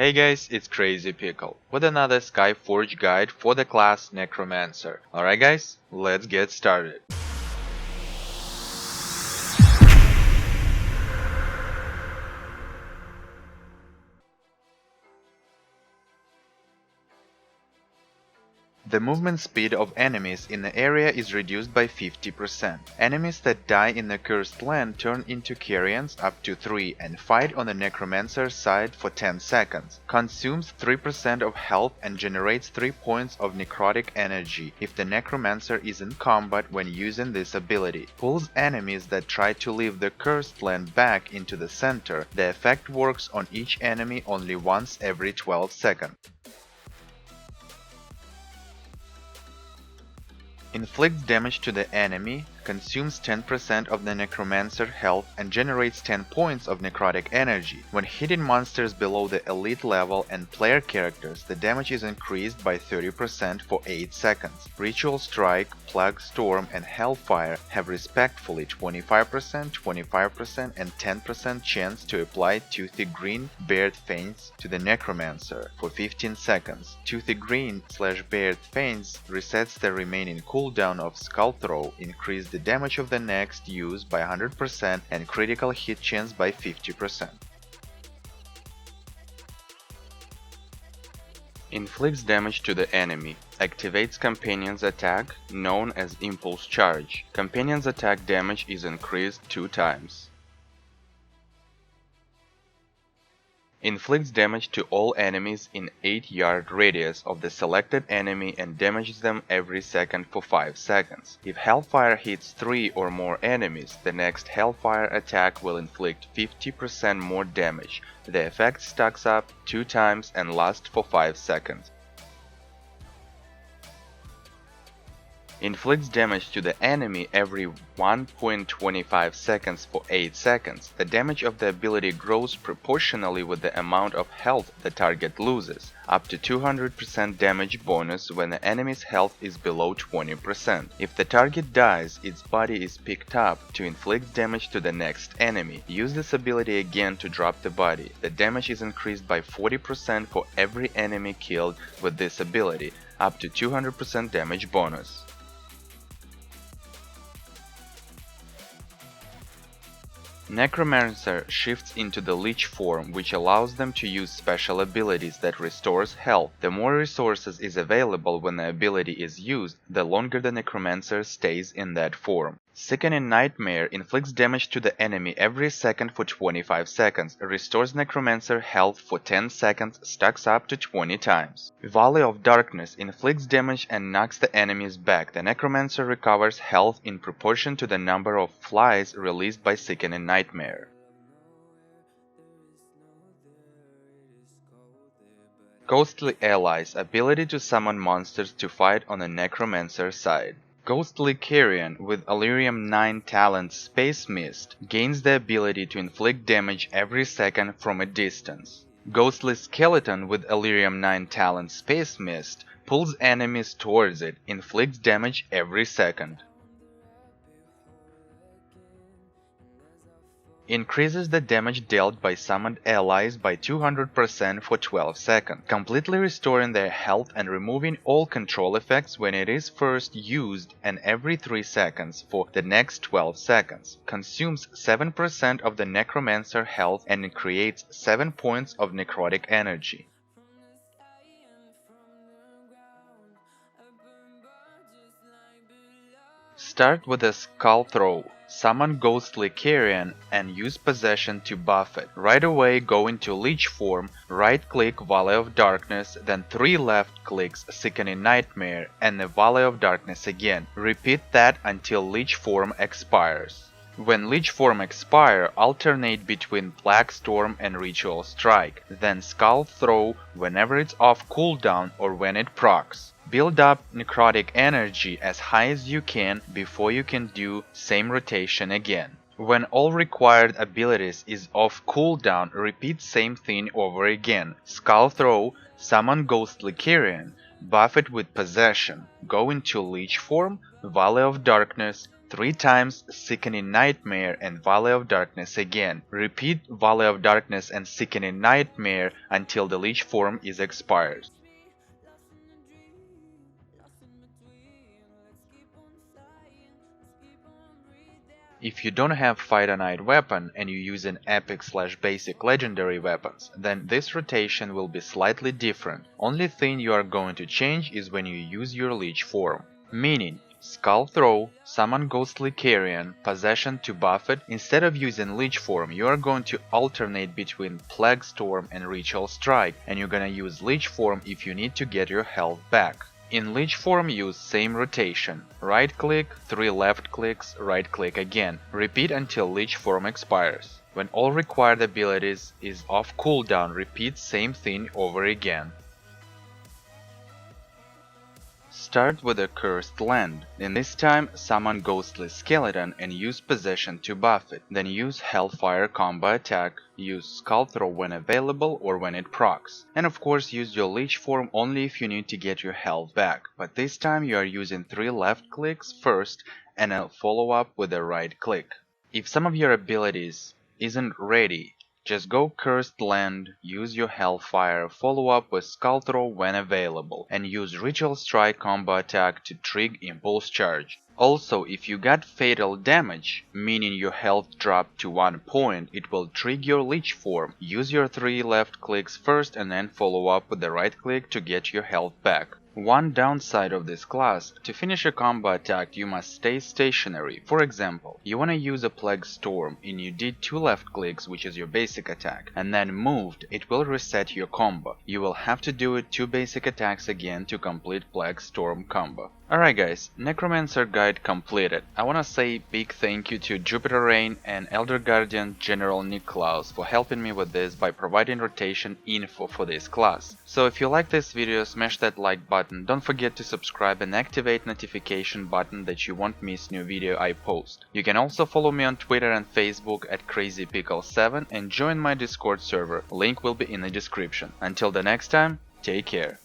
Hey guys, it's Crazy Pickle with another Skyforge guide for the class Necromancer. Alright guys, let's get started. The movement speed of enemies in the area is reduced by 50%. Enemies that die in the cursed land turn into carrions up to 3 and fight on the Necromancer's side for 10 seconds. Consumes 3% of health and generates 3 points of necrotic energy if the Necromancer is in combat when using this ability. Pulls enemies that try to leave the cursed land back into the center. The effect works on each enemy only once every 12 seconds. Inflicts damage to the enemy, consumes 10% of the Necromancer health and generates 10 points of necrotic energy. When hitting monsters below the elite level and player characters, the damage is increased by 30% for 8 seconds. Ritual Strike, Plague Storm and Hellfire have respectively 25%, 25% and 10% chance to apply Toothy Green Bared Fangs to the Necromancer for 15 seconds. Toothy Green/Bared Fangs resets the remaining cooldown of Skull Throw, increase the damage of the next use by 100% and critical hit chance by 50%. Inflicts damage to the enemy. Activates Companion's attack, known as Impulse Charge. Companion's attack damage is increased 2 times. Inflicts damage to all enemies in 8-yard radius of the selected enemy and damages them every second for 5 seconds. If Hellfire hits 3 or more enemies, the next Hellfire attack will inflict 50% more damage. The effect stacks up 2 times and lasts for 5 seconds. Inflicts damage to the enemy every 1.25 seconds for 8 seconds. The damage of the ability grows proportionally with the amount of health the target loses, up to 200% damage bonus when the enemy's health is below 20%. If the target dies, its body is picked up to inflict damage to the next enemy. Use this ability again to drop the body. The damage is increased by 40% for every enemy killed with this ability, up to 200% damage bonus. Necromancer shifts into the Lich form, which allows them to use special abilities that restores health. The more resources is available when the ability is used, the longer the Necromancer stays in that form. Sickening Nightmare inflicts damage to the enemy every second for 25 seconds, restores Necromancer health for 10 seconds, stacks up to 20 times. Valley of Darkness inflicts damage and knocks the enemies back. The Necromancer recovers health in proportion to the number of flies released by Sickening Nightmare. Ghostly Allies, ability to summon monsters to fight on the Necromancer side. Ghostly Carrion with Ellyrium 9 talent Space Mist gains the ability to inflict damage every second from a distance. Ghostly Skeleton with Ellyrium 9 talent Space Mist pulls enemies towards it, inflicts damage every second. Increases the damage dealt by summoned allies by 200% for 12 seconds, completely restoring their health and removing all control effects when it is first used and every 3 seconds for the next 12 seconds. Consumes 7% of the Necromancer health and creates 7 points of necrotic energy. Start with a Skull Throw. Summon Ghostly Carrion and use Possession to buff it. Right away go into Lich form, right-click Valley of Darkness, then 3 left-clicks Sickening Nightmare and the Valley of Darkness again. Repeat that until Lich form expires. When Lich form expire, alternate between Plague Storm and Ritual Strike, then Skull Throw whenever it's off cooldown or when it procs. Build up necrotic energy as high as you can before you can do same rotation again. When all required abilities is off cooldown, repeat same thing over again. Skull Throw, summon Ghostly Carrion, buff it with Possession, go into Lich form, Valley of Darkness, 3 times Sickening Nightmare and Valley of Darkness again. Repeat Valley of Darkness and Sickening Nightmare until the Lich form is expired. If you don't have Fight a Night weapon and you use an epic/basic legendary weapons, then this rotation will be slightly different. Only thing you are going to change is when you use your Lich form. Meaning, Skull Throw, Summon Ghostly Carrion, Possession to buff it. Instead of using Lich form, you are going to alternate between Plague Storm and Ritual Strike, and you're gonna use Lich form if you need to get your health back. In Lich form, use same rotation. Right click, 3 left clicks, right click again. Repeat until Lich form expires. When all required abilities is off cooldown, repeat same thing over again. Start with a Cursed Land. In this time, summon Ghostly Skeleton and use Possession to buff it. Then use Hellfire combo attack, use Skull Throw when available or when it procs. And of course use your Lich form only if you need to get your health back, but this time you are using 3 left clicks first and a follow up with a right click. If some of your abilities isn't ready, just go Cursed Land, use your Hellfire, follow up with Skull Throw when available, and use Ritual Strike combo attack to trigger Impulse Charge. Also, if you got fatal damage, meaning your health dropped to 1 point, it will trigger your Lich form. Use your 3 left clicks first and then follow up with the right click to get your health back. One downside of this class, to finish a combo attack you must stay stationary. For example, you wanna use a Plague Storm and you did 2 left clicks, which is your basic attack, and then moved, it will reset your combo. You will have to do it 2 basic attacks again to complete Plague Storm combo. Alright guys, Necromancer guide completed. I wanna say big thank you to Jupiter Rain and Elder Guardian General Nick Klaus for helping me with this by providing rotation info for this class. So if you like this video, smash that like button, don't forget to subscribe and activate notification button that you won't miss new video I post. You can also follow me on Twitter and Facebook at CrazyPickle7 and join my Discord server, link will be in the description. Until the next time, take care.